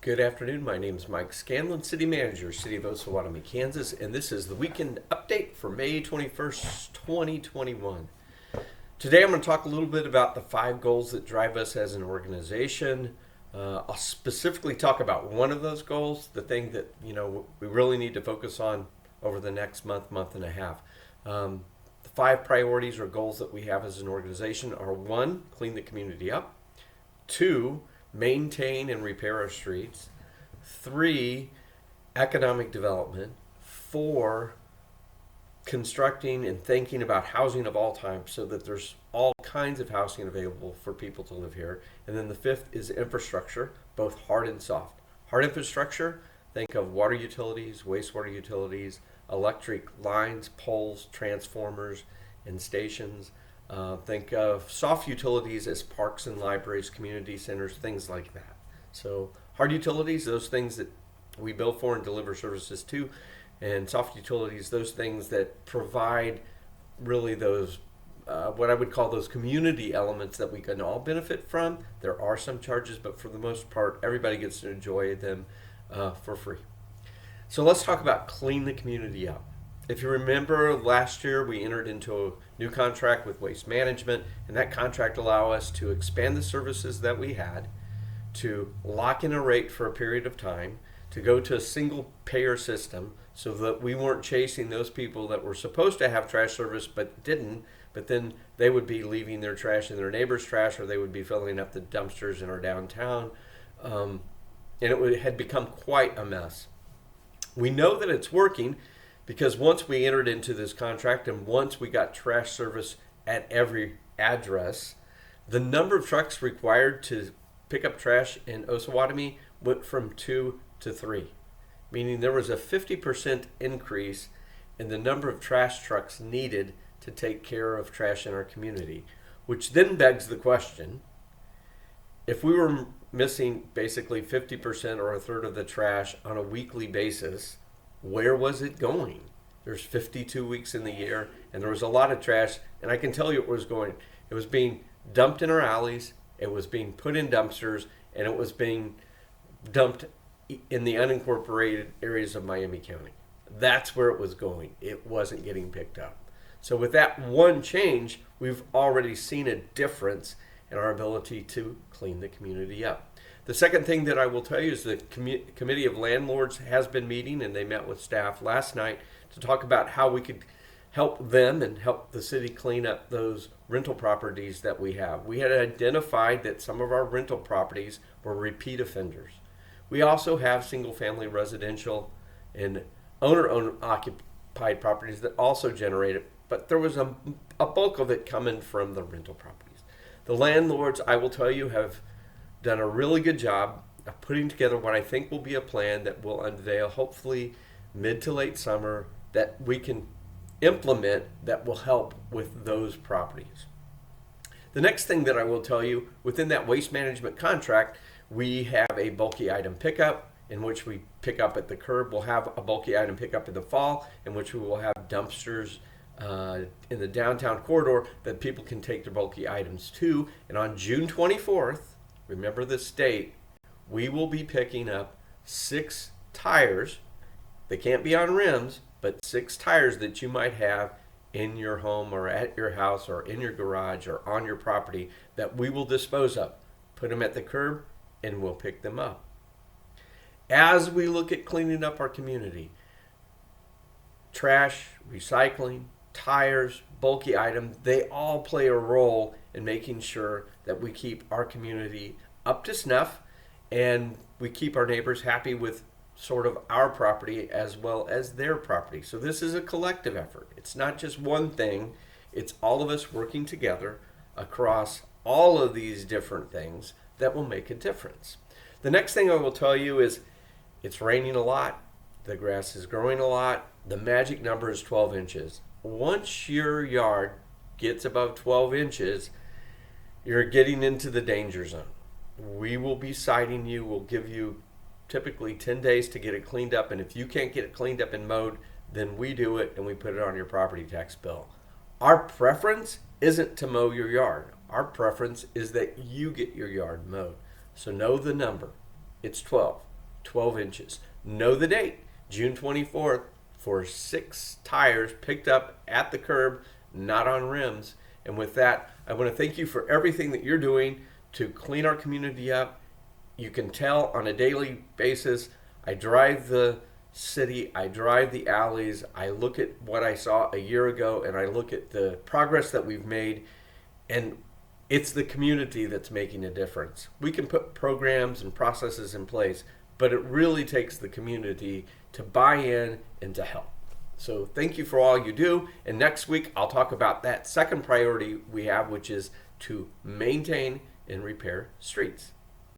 Good afternoon. My name is Mike Scanlon, City Manager, City of Osawatomie, Kansas, and this is the weekend update for May 21st, 2021. Today I'm going to talk a little bit about the 5 goals that drive us as an organization. I'll specifically talk about one of those goals, the thing that we really need to focus on over the next month and a half. The 5 priorities or goals that we have as an organization are: 1, clean the community up; 2, maintain and repair our streets; 3, economic development; 4, constructing and thinking about housing of all types so that there's all kinds of housing available for people to live here; and then the 5th is infrastructure, both hard and soft. Hard infrastructure, think of water utilities, wastewater utilities, electric lines, poles, transformers, and stations. Think of soft utilities as parks and libraries, community centers, things like that. So hard utilities, those things that we bill for and deliver services to, and soft utilities, those things that provide really those what I would call those community elements that we can all benefit from. There are some charges, but for the most part, everybody gets to enjoy them for free. So let's talk about clean the community up. If you remember, last year we entered into a new contract with Waste Management, and that contract allowed us to expand the services that we had, to lock in a rate for a period of time, to go to a single payer system so that we weren't chasing those people that were supposed to have trash service but didn't, but then they would be leaving their trash in their neighbor's trash, or they would be filling up the dumpsters in our downtown, and it had become quite a mess. We know that it's working because once we entered into this contract and once we got trash service at every address, the number of trucks required to pick up trash in Osawatomie went from 2 to 3, meaning there was a 50% increase in the number of trash trucks needed to take care of trash in our community, which then begs the question: if we were missing basically 50% or a third of the trash on a weekly basis, where was it going? There's 52 weeks in the year, and there was a lot of trash, and I can tell you it was going. It was being dumped in our alleys, it was being put in dumpsters, and it was being dumped in the unincorporated areas of Miami County. That's where it was going. It wasn't getting picked up. So with that one change, we've already seen a difference in our ability to clean the community up. The second thing that I will tell you is the Committee of Landlords has been meeting, and they met with staff last night to talk about how we could help them and help the city clean up those rental properties that we have. We had identified that some of our rental properties were repeat offenders. We also have single-family residential and owner-occupied properties that also generate it, but there was a bulk of it coming from the rental properties. The landlords, I will tell you, have done a really good job of putting together what I think will be a plan that will unveil hopefully mid to late summer that we can implement that will help with those properties. The next thing that I will tell you, within that waste management contract, we have a bulky item pickup in which we pick up at the curb. We'll have a bulky item pickup in the fall in which we will have dumpsters in the downtown corridor that people can take their bulky items to. And on June 24th, remember this date, we will be picking up 6 tires. They can't be on rims, but 6 tires that you might have in your home or at your house or in your garage or on your property that we will dispose of. Put them at the curb and we'll pick them up. As we look at cleaning up our community, trash, recycling, tires, bulky items, they all play a role in making sure that we keep our community up to snuff and we keep our neighbors happy with sort of our property as well as their property. So this is a collective effort. It's not just one thing. It's all of us working together across all of these different things that will make a difference. The next thing I will tell you is it's raining a lot. The grass is growing a lot. The magic number is 12 inches. Once your yard gets above 12 inches, you're getting into the danger zone. We will be citing you. We'll give you typically 10 days to get it cleaned up, and if you can't get it cleaned up and mowed, then we do it and we put it on your property tax bill. Our preference isn't to mow your yard. Our preference is that you get your yard mowed. So know the number. It's 12. 12 inches. Know the date, June 24th, for 6 tires picked up at the curb, not on rims. And with that, I want to thank you for everything that you're doing to clean our community up. You can tell on a daily basis, I drive the city, I drive the alleys, I look at what I saw a year ago, and I look at the progress that we've made, and it's the community that's making a difference. We can put programs and processes in place, but it really takes the community to buy in and to help. So thank you for all you do. And next week, I'll talk about that second priority we have, which is to maintain and repair streets.